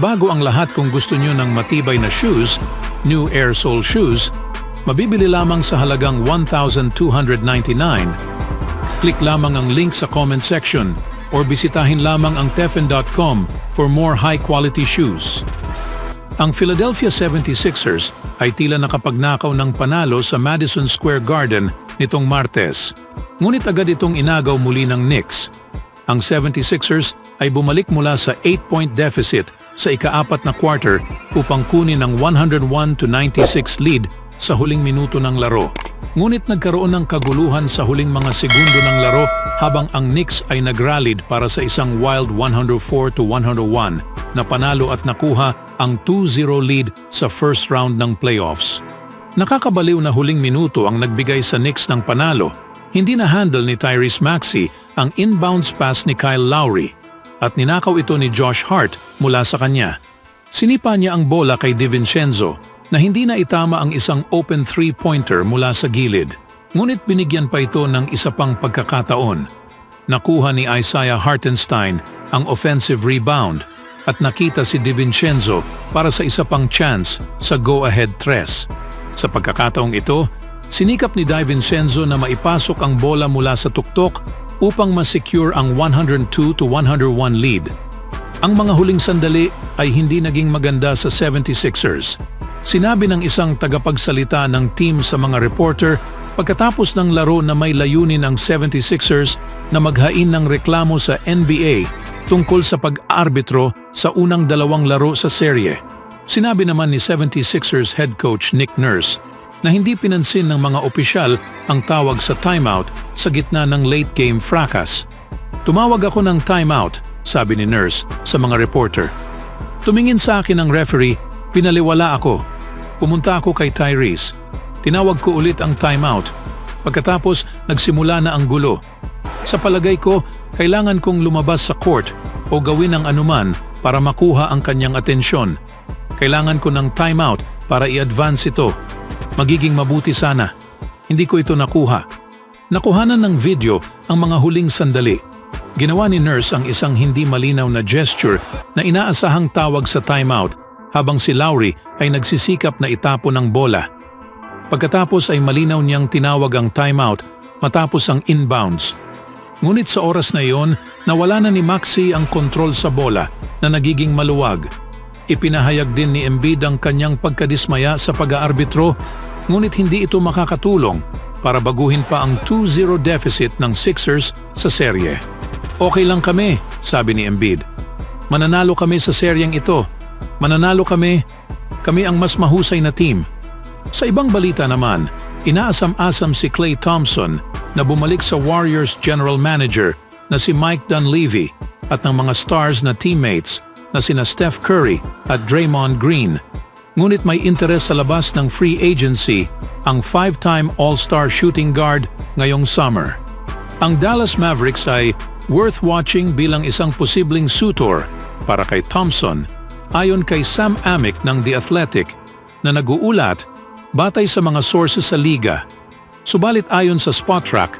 bago ang lahat kung gusto nyo ng matibay na shoes, new Air Sole shoes, mabibili lamang sa halagang $1,299. Click lamang ang link sa comment section or bisitahin lamang ang teffen.com for more high-quality shoes. Ang Philadelphia 76ers ay tila nakapagnakaw ng panalo sa Madison Square Garden nitong Martes. Ngunit agad itong inagaw muli ng Knicks. Ang 76ers ay bumalik mula sa 8-point deficit sa ika-4 na quarter upang kunin ang 101-96 lead sa huling minuto ng laro. Ngunit nagkaroon ng kaguluhan sa huling mga segundo ng laro habang ang Knicks ay nagrallied para sa isang wild 104-101 na panalo at nakuha ang 2-0 lead sa first round ng playoffs. Nakakabaliw na huling minuto ang nagbigay sa Knicks ng panalo. Hindi na-handle ni Tyrese Maxey ang inbounds pass ni Kyle Lowry at ninakaw ito ni Josh Hart mula sa kanya. Sinipa niya ang bola kay DiVincenzo na hindi na itama ang isang open three-pointer mula sa gilid. Ngunit binigyan pa ito ng isa pang pagkakataon. Nakuha ni Isaiah Hartenstein ang offensive rebound at nakita si DiVincenzo para sa isa pang chance sa go-ahead tres. Sa pagkakataong ito, sinikap ni DiVincenzo na maipasok ang bola mula sa tuktok upang ma-secure ang 102-101 lead. Ang mga huling sandali ay hindi naging maganda sa 76ers. Sinabi ng isang tagapagsalita ng team sa mga reporter pagkatapos ng laro na may layunin ang 76ers na maghain ng reklamo sa NBA tungkol sa pag-arbitro sa unang dalawang laro sa serye. Sinabi naman ni 76ers head coach Nick Nurse na hindi pinansin ng mga opisyal ang tawag sa timeout sa gitna ng late-game fracas. Tumawag ako ng timeout, sabi ni Nurse sa mga reporter. Tumingin sa akin ang referee, pinaliwala ako. Pumunta ako kay Tyrese. Tinawag ko ulit ang timeout. Pagkatapos, nagsimula na ang gulo. Sa palagay ko, kailangan kong lumabas sa court o gawin ang anuman para makuha ang kanyang atensyon. Kailangan ko ng timeout para i-advance ito. Magiging mabuti sana. Hindi ko ito nakuha. Nakuhanan ng video ang mga huling sandali. Ginawa ni Nurse ang isang hindi malinaw na gesture na inaasahang tawag sa timeout habang si Lowry ay nagsisikap na itapon ang bola. Pagkatapos ay malinaw niyang tinawag ang timeout matapos ang inbounds. Ngunit sa oras na iyon, nawala na ni Maxey ang kontrol sa bola na nagiging maluwag. Ipinahayag din ni Embiid ang kanyang pagkadismaya sa pag-aarbitro, ngunit hindi ito makakatulong para baguhin pa ang 2-0 deficit ng Sixers sa serye. Okay lang kami, sabi ni Embiid. Mananalo kami sa seryeng ito. Mananalo kami. Kami ang mas mahusay na team. Sa ibang balita naman, inaasam-asam si Klay Thompson na bumalik sa Warriors General Manager na si Mike Dunleavy at ng mga stars na teammates na sina Steph Curry at Draymond Green. Ngunit may interes sa labas ng free agency ang 5-time All-Star shooting guard ngayong summer. Ang Dallas Mavericks ay worth watching bilang isang posibleng suitor para kay Thompson ayon kay Sam Amick ng The Athletic na nag-uulat batay sa mga sources sa liga. Subalit ayon sa Spotrac,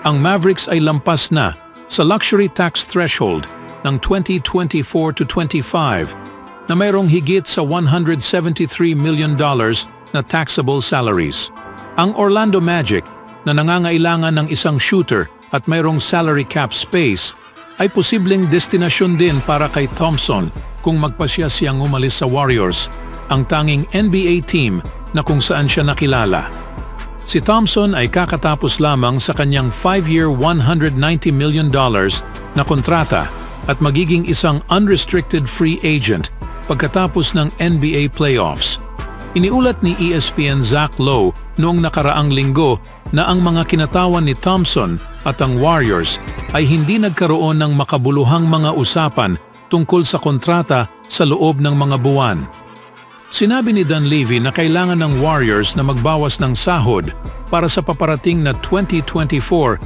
ang Mavericks ay lampas na sa luxury tax threshold ng 2024-25 na mayroong higit sa $173 million na taxable salaries. Ang Orlando Magic na nangangailangan ng isang shooter at mayroong salary cap space ay posibleng destinasyon din para kay Thompson kung magpasya siyang umalis sa Warriors, ang tanging NBA team na kung saan siya nakilala. Si Thompson ay kakatapos lamang sa kanyang 5-year $190 million na kontrata at magiging isang unrestricted free agent pagkatapos ng NBA playoffs. Iniulat ni ESPN Zach Lowe noong nakaraang linggo na ang mga kinatawan ni Thompson at ang Warriors ay hindi nagkaroon ng makabuluhang mga usapan tungkol sa kontrata sa loob ng mga buwan. Sinabi ni Dunleavy na kailangan ng Warriors na magbawas ng sahod para sa paparating na 2024-25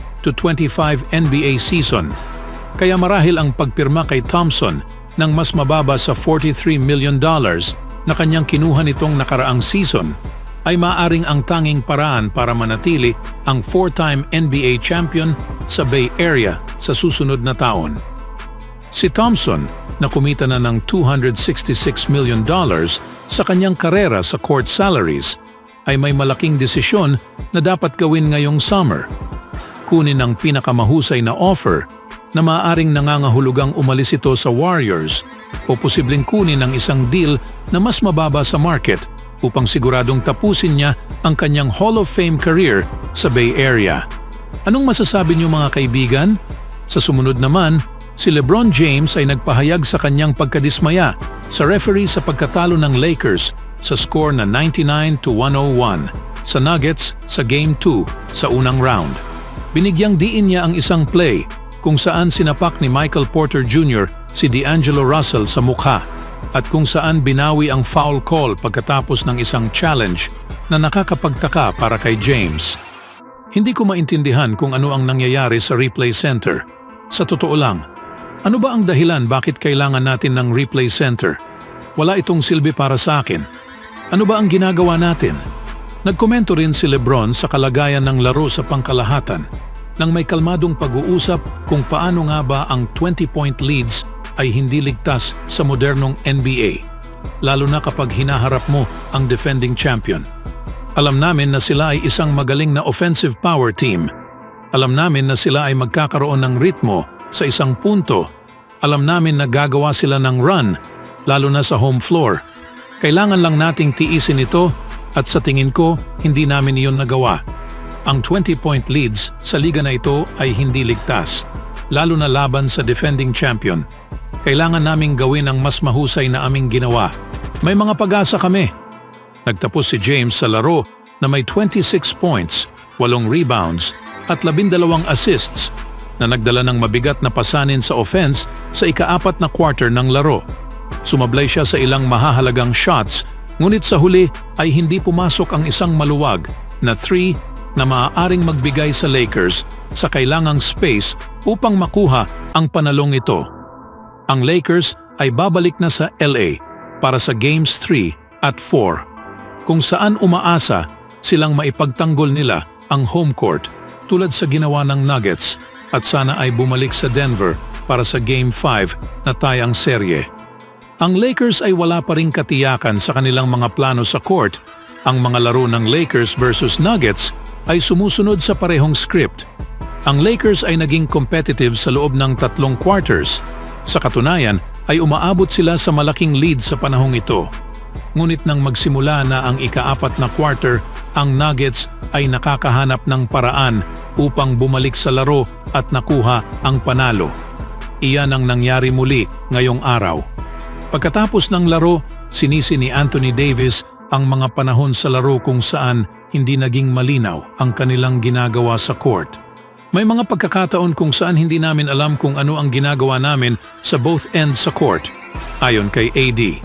NBA season. Kaya marahil ang pagpirma kay Thompson ng mas mababa sa $43 million na kanyang kinuha nitong nakaraang season ay maaaring ang tanging paraan para manatili ang 4-time NBA champion sa Bay Area sa susunod na taon. Si Thompson, na kumita na ng $266 million sa kanyang karera sa court salaries, ay may malaking desisyon na dapat gawin ngayong summer. Kunin ang pinakamahusay na offer na maaaring nangangahulugang umalis ito sa Warriors o posibleng kunin ang isang deal na mas mababa sa market upang siguradong tapusin niya ang kanyang Hall of Fame career sa Bay Area. Anong masasabi niyo mga kaibigan? Sa sumunod naman, si LeBron James ay nagpahayag sa kanyang pagkadismaya sa referee sa pagkatalo ng Lakers sa score na 99-101 sa Nuggets sa Game 2 sa unang round. Binigyang diin niya ang isang play kung saan sinapak ni Michael Porter Jr. si D'Angelo Russell sa mukha at kung saan binawi ang foul call pagkatapos ng isang challenge na nakakapagtaka para kay James. Hindi ko maintindihan kung ano ang nangyayari sa replay center. Sa totoo lang, ano ba ang dahilan bakit kailangan natin ng replay center? Wala itong silbi para sa akin. Ano ba ang ginagawa natin? Nagkomento rin si LeBron sa kalagayan ng laro sa pangkalahatan nang may kalmadong pag-uusap kung paano nga ba ang 20-point leads ay hindi ligtas sa modernong NBA, lalo na kapag hinaharap mo ang defending champion. Alam namin na sila ay isang magaling na offensive power team. Alam namin na sila ay magkakaroon ng ritmo sa isang punto. Alam namin na gagawa sila ng run, lalo na sa home floor. Kailangan lang nating tiisin ito at sa tingin ko, hindi namin iyon nagawa. Ang 20-point leads sa liga na ito ay hindi ligtas, lalo na laban sa defending champion. Kailangan naming gawin ang mas mahusay na aming ginawa. May mga pag-asa kami. Nagtapos si James sa laro na may 26 points, 8 rebounds at 12 assists na nagdala ng mabigat na pasanin sa offense sa ika-4 na quarter ng laro. Sumablay siya sa ilang mahahalagang shots, ngunit sa huli ay hindi pumasok ang isang maluwag na 3 na maaaring magbigay sa Lakers sa kailangang space upang makuha ang panalong ito. Ang Lakers ay babalik na sa LA para sa Games 3 at 4, kung saan umaasa silang maipagtanggol nila ang home court tulad sa ginawa ng Nuggets at sana ay bumalik sa Denver para sa Game 5 na tayang serye. Ang Lakers ay wala pa ring katiyakan sa kanilang mga plano sa court. Ang mga laro ng Lakers versus Nuggets ay sumusunod sa parehong script. Ang Lakers ay naging competitive sa loob ng 3 quarters. Sa katunayan ay umaabot sila sa malaking lead sa panahong ito. Ngunit nang magsimula na ang ika-4 na quarter, ang Nuggets ay nakakahanap ng paraan upang bumalik sa laro at nakuha ang panalo. Iyan ang nangyari muli ngayong araw. Pagkatapos ng laro, sinisi ni Anthony Davis ang mga panahon sa laro kung saan hindi naging malinaw ang kanilang ginagawa sa court. May mga pagkakataon kung saan hindi namin alam kung ano ang ginagawa namin sa both ends sa court, ayon kay AD.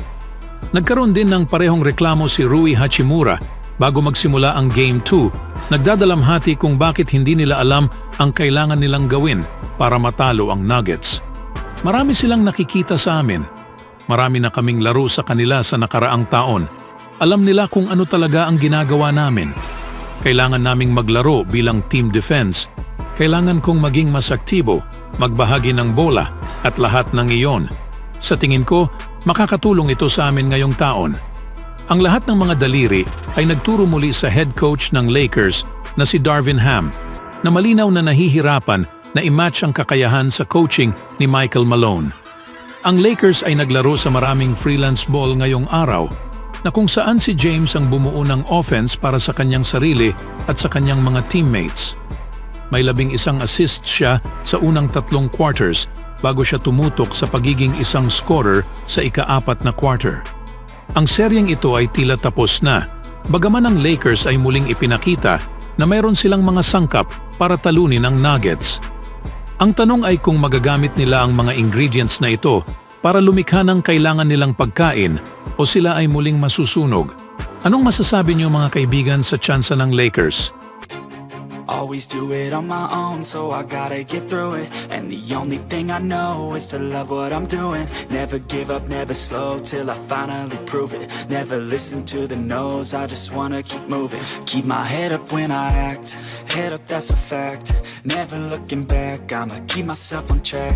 Nagkaroon din ng parehong reklamo si Rui Hachimura bago magsimula ang Game 2, nagdadalamhati kung bakit hindi nila alam ang kailangan nilang gawin para matalo ang Nuggets. Marami silang nakikita sa amin. Marami na kaming laro sa kanila sa nakaraang taon. Alam nila kung ano talaga ang ginagawa namin. Kailangan naming maglaro bilang team defense. Kailangan kong maging mas aktibo, magbahagi ng bola at lahat ng iyon. Sa tingin ko, makakatulong ito sa amin ngayong taon. Ang lahat ng mga daliri ay nagturo muli sa head coach ng Lakers na si Darvin Ham na malinaw na nahihirapan na i-match ang kakayahan sa coaching ni Michael Malone. Ang Lakers ay naglaro sa maraming freelance ball ngayong araw na kung saan si James ang bumuo ng offense para sa kanyang sarili at sa kanyang mga teammates. May 11 assists siya sa unang 3 quarters bago siya tumutok sa pagiging isang scorer sa ika-4 na quarter. Ang seryeng ito ay tila tapos na, bagaman ang Lakers ay muling ipinakita na mayroon silang mga sangkap para talunin ang Nuggets. Ang tanong ay kung magagamit nila ang mga ingredients na ito para lumikha ng kailangan nilang pagkain o sila ay muling masusunog. Anong masasabi niyo mga kaibigan sa tsansa ng Lakers? Always do it on my own, so I gotta get through it. And the only thing I know is to love what I'm doing. Never give up, never slow, till I finally prove it. Never listen to the no's, I just wanna keep moving. Keep my head up when I act, head up, that's a fact. Never looking back, I'ma keep myself on track.